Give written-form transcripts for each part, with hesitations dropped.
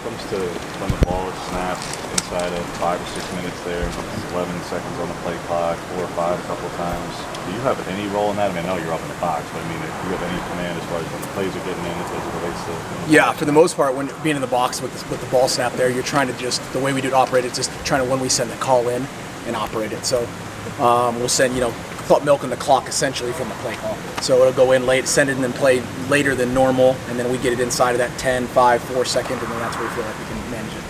comes to when the ball is snapped inside of 5 or 6 minutes there, 11 seconds on the play clock, 4 or 5 a couple of times, do you have any role in that? I mean, I know you're up in the box, but I mean, do you have any command as far as when the plays are getting in as it relates to? Yeah, for the most part, when being in the box with the ball snap there, you're trying to just, the way we do it operate it, just trying to, when we send the call in and operate it. So we'll send, milking the clock essentially from the play call. So it'll go in late, send it and then play later than normal, and then we get it inside of that 10, 5, 4 second, and then that's where we feel like we can manage it.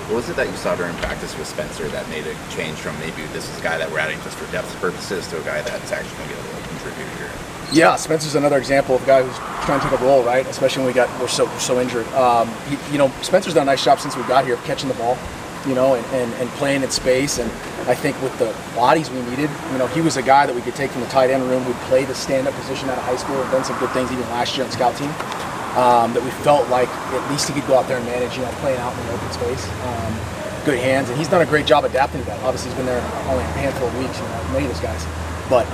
What was it that you saw during practice with Spencer that made a change from maybe this is a guy that we're adding just for depth purposes to a guy that's actually going to be a little contributor here? Yeah, Spencer's another example of a guy who's trying to take a role, right? Especially when we're so injured. Spencer's done a nice job since we got here of catching the ball, and playing in space. And I think with the bodies we needed, he was a guy that we could take from the tight end room who'd played the stand-up position out of high school and done some good things even last year on the scout team. That we felt like at least he could go out there and manage, playing out in the open space. Good hands, and he's done a great job adapting to that. Obviously, he's been there only a handful of weeks, many of those guys. But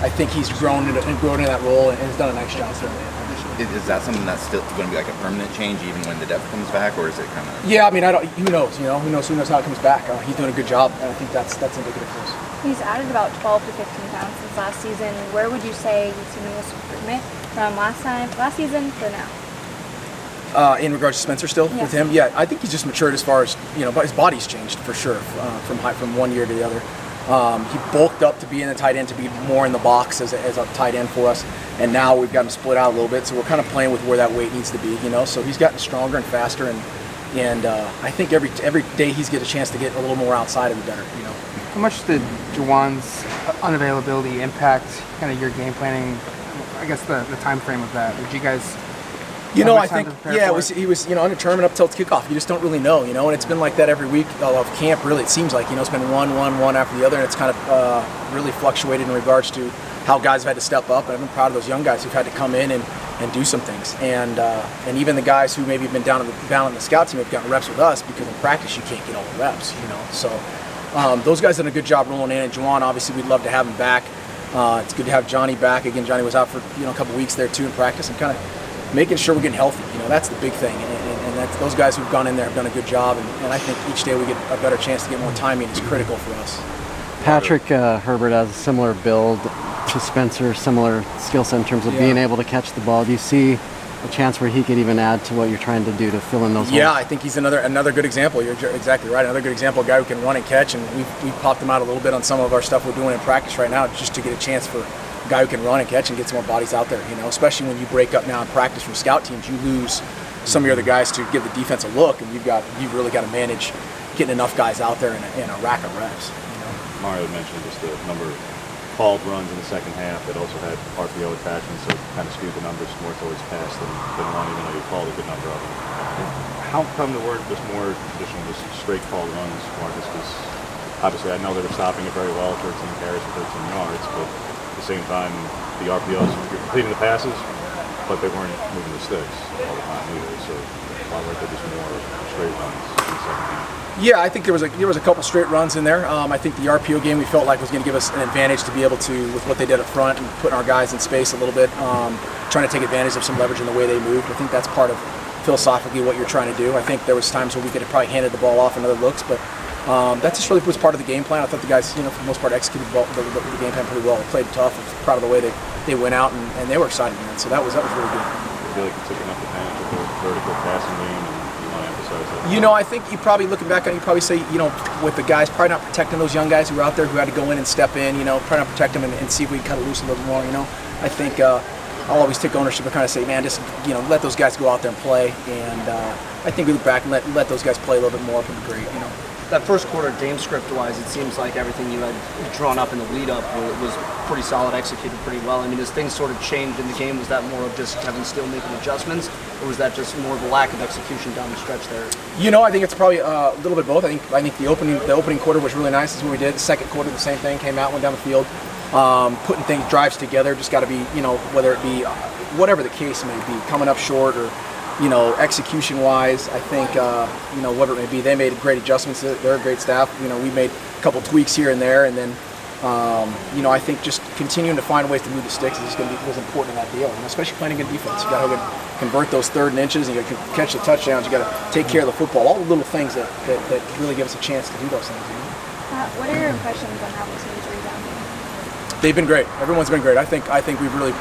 I think he's grown in that role and has done a nice job certainly. Is that something that's still going to be like a permanent change even when the depth comes back, or is it kind of? Yeah, I mean, who knows? Who knows how it comes back. He's doing a good job, and I think that's indicative for us. He's added about 12 to 15 pounds since last season. Where would you say you've seen the most improvement from last season to now? In regards to Spencer still with him, yeah, I think he's just matured as far as but his body's changed for sure from one year to the other. He bulked up to be in the tight end, to be more in the box as a tight end for us, and now we've got him split out a little bit, so we're kind of playing with where that weight needs to be, So he's gotten stronger and faster, and I think every day he's get a chance to get a little more outside of the better, How much did Juwan's unavailability impact kind of your game planning? I guess the time frame of that. Did you guys? I think he was undetermined up till kickoff. You just don't really know, and it's been like that every week of camp. Really, it seems like it's been one after the other, and it's kind of really fluctuated in regards to how guys have had to step up. And I've been proud of those young guys who've had to come in and do some things, and even the guys who maybe have been down in the scout team have gotten reps with us because in practice you can't get all the reps, So those guys done a good job rolling in, and Juwan, obviously, we'd love to have him back. It's good to have Johnny back again. Johnny was out for a couple weeks there too in practice, and kind of making sure we're getting healthy, that's the big thing, and that's, those guys who've gone in there have done a good job, and I think each day we get a better chance to get more timing is critical for us. Patrick Herbert has a similar build to Spencer, similar skill set in terms of being able to catch the ball. Do you see a chance where he could even add to what you're trying to do to fill in those holes? Yeah, I think he's another good example. You're exactly right. Another good example, a guy who can run and catch, and we've popped him out a little bit on some of our stuff we're doing in practice right now just to get a chance for a guy who can run and catch and get some more bodies out there, especially when you break up now in practice from scout teams, you lose some of your other guys to give the defense a look, and you've really got to manage getting enough guys out there in a rack of reps. Mario mentioned just the number of called runs in the second half that also had RPO attachments, so it kind of skewed the numbers more towards pass than run, even though you called a good number of them. How come to work just more traditional, just straight called runs, Marcus? Because obviously I know they were stopping it very well, 13 carries for 13 yards, but at the same time, the RPOs were completing the passes, but they weren't moving the sticks all the time either. So why weren't there just more straight runs in the second half? Yeah, I think there was a couple straight runs in there. I think the RPO game we felt like was going to give us an advantage to be able to, with what they did up front and putting our guys in space a little bit, trying to take advantage of some leverage in the way they moved. I think that's part of philosophically what you're trying to do. I think there was times where we could have probably handed the ball off in other looks, but that just really was part of the game plan. I thought the guys, for the most part, executed the game plan pretty well. They played tough. I was proud of the way they went out, and they were excited, man. So that was really good. I feel like you took enough advantage of the vertical passing game, and you want to emphasize that. I think you probably, looking back on it, you probably say, with the guys, probably not protecting those young guys who were out there who had to go in and step in, probably not protect them and see if we can cut it loose a little more, I think I'll always take ownership and kind of say, man, just, let those guys go out there and play. And I think we look back and let those guys play a little bit more. It would be great, That first quarter, game script-wise, it seems like everything you had drawn up in the lead-up was pretty solid, executed pretty well. I mean, as things sort of changed in the game, was that more of just Kevin Steele making adjustments, or was that just more of a lack of execution down the stretch there? I think it's probably a little bit both. I think the opening quarter was really nice. That's what we did. The second quarter, the same thing. Came out, went down the field, putting drives together. Just got to be, whether it be whatever the case may be, coming up short or execution-wise, I think, whatever it may be, they made great adjustments. They're a great staff. We made a couple tweaks here and there, and then, I think just continuing to find ways to move the sticks is going to be was important in that deal, and especially playing a good defense. You got to convert those 3rd and inches, and you got to catch the touchdowns. You got to take care of the football. All the little things that really give us a chance to do those things. What are your impressions on how the team's rebounding? They've been great. Everyone's been great. I think we've really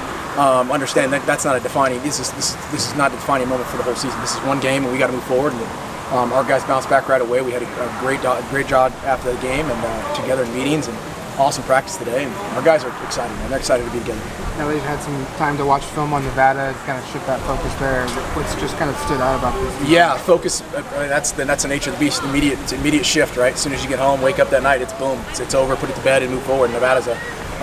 understand that that's not a defining. This is not a defining moment for the whole season. This is one game, and we got to move forward. And our guys bounced back right away. We had a great job after the game, and together in meetings, and awesome practice today. And our guys are excited, man. They're excited to be together. Now that you've had some time to watch film on Nevada, kind of shift that focus there. What's just kind of stood out about this? Yeah, focus. That's the nature of the beast. Immediate shift, right? As soon as you get home, wake up that night, it's boom, it's over, put it to bed, and move forward. Nevada's a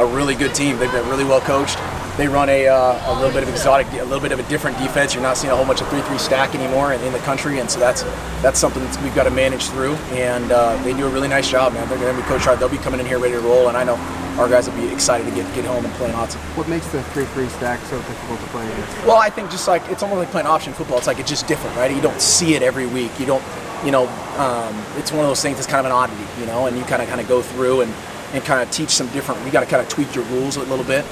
really good team. They've been really well coached. They run a little bit of a little bit of a different defense. You're not seeing a whole bunch of 3-3 stack anymore in the country, and so that's something that we've got to manage through. And they do a really nice job, man. They're going to be coached hard. They'll be coming in here ready to roll, and I know our guys will be excited to get home and play lots. What makes the 3-3 stack so difficult to play against? Well, I think just like it's almost like playing option football. It's like it's just different, right? You don't see it every week. You don't, it's one of those things that's kind of an oddity, and you kind of go through and kind of teach some different. You got to kind of tweak your rules a little bit.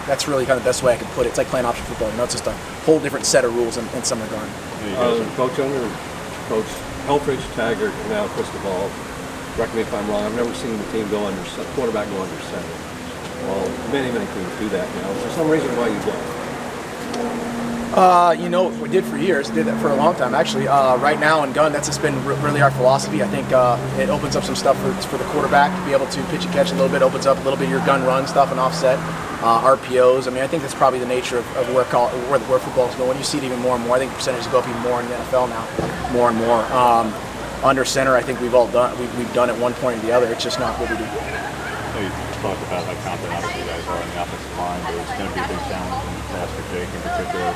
That's really kind of the best way I could put it. It's like playing option football. It's just a whole different set of rules in some regard. Coach Under, Coach Helfrich, Taggart, and now Cristobal. Correct me if I'm wrong. I've never seen the team go under quarterback go under center. Well, many teams do that now. Is there some reason why you don't? We did for years. Did that for a long time, actually. Right now in gun, that's just been really our philosophy. I think it opens up some stuff for the quarterback to be able to pitch and catch a little bit. Opens up a little bit your gun run stuff and offset. RPOs. I think that's probably the nature of where football's going. You see it even more and more. I think percentages go up even more in the NFL now, more and more. Under center, I think we've done it one point or the other. It's just not what we do. You talked about how confident obviously you guys are on the offensive line, but it's going to be a big challenge in the pass for Jake in particular.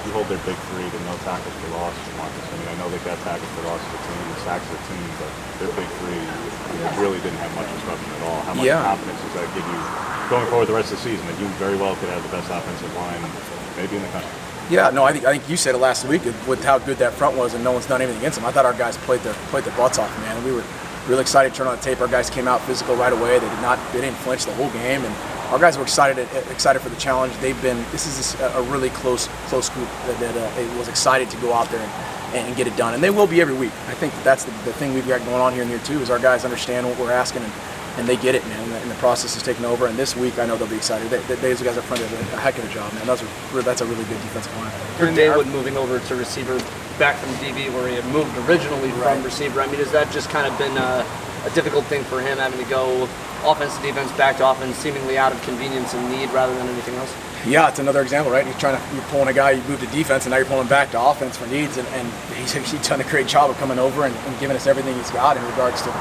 You hold their big 3 to no tackles for loss for Marcus. I know they got tackles for loss as a team and sacks as a team, but their big 3 really didn't have much disruption at all. How much confidence does that give you going forward the rest of the season that you very well could have the best offensive line maybe in the country? Yeah, no, I think you said it last week with how good that front was, and no one's done anything against them. I thought our guys played their butts off, man. We were really excited to turn on the tape. Our guys came out physical right away. They didn't flinch the whole game, and our guys were excited for the challenge. This is a really close group that was excited to go out there and get it done, and they will be every week. I think that's the thing we've got going on here in year 2 is our guys understand what we're asking and they get it, man. And the process is taking over. And this week, I know they'll be excited. Those guys up front did a heck of a job, man. That's a really good defensive line. For David moving over to receiver, back from DB where he had moved originally from receiver. Has that just kind of been a difficult thing for him, having to go offense to defense, back to offense, seemingly out of convenience and need rather than anything else? Yeah, it's another example, right? You're pulling a guy, you move to defense, and now you're pulling him back to offense for needs, and he's done a great job of coming over and giving us everything he's got in regards to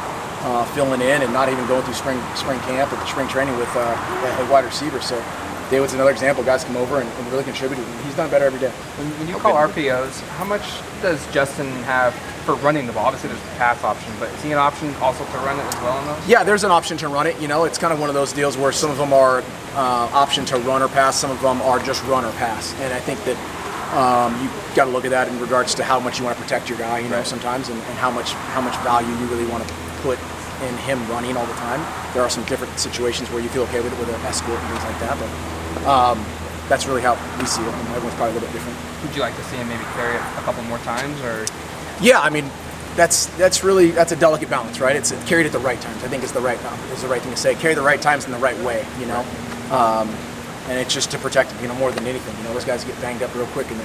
filling in and not even going through spring camp or the spring training with a wide receiver. So David's another example. Guys come over and really contributed. He's done better every day. When you call RPOs, how much does Justin have for running the ball? Obviously, there's the pass option, but is he an option also to run it as well in those? Yeah, there's an option to run it. It's kind of one of those deals where some of them are option to run or pass, some of them are just run or pass. And I think that you got to look at that in regards to how much you want to protect your guy, sometimes, and how much value you really want to put in him running all the time. There are some different situations where you feel okay with it, with an escort and things like that, but that's really how we see it. Everyone's probably a little bit different. Would you like to see him maybe carry it a couple more times, or? Yeah, that's a delicate balance, right? It's carried at the right times. I think is the right thing to say. Carry the right times in the right way, and it's just to protect him, more than anything. Those guys get banged up real quick, and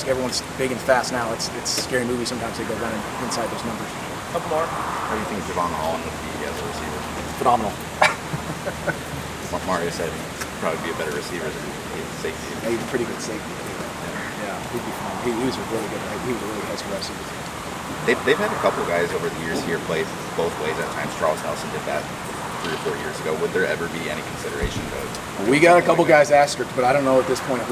everyone's big and fast now. It's a scary movie sometimes. They go running inside those numbers. Couple more. How do you think Javon Holland would be as a receiver? Phenomenal. Mario said he'd probably be a better receiver than he is safety. Yeah, he's a pretty good safety. Yeah, he'd be fun. He was a really good. He was a really good receiver. They've had a couple guys over the years here play both ways at times. Charles Nelson did that 3 or 4 years ago. Would there ever be any consideration to? We got a couple guys asked, but I don't know at this point if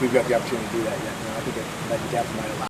we've got the opportunity to do that yet. I think that the captain might allow.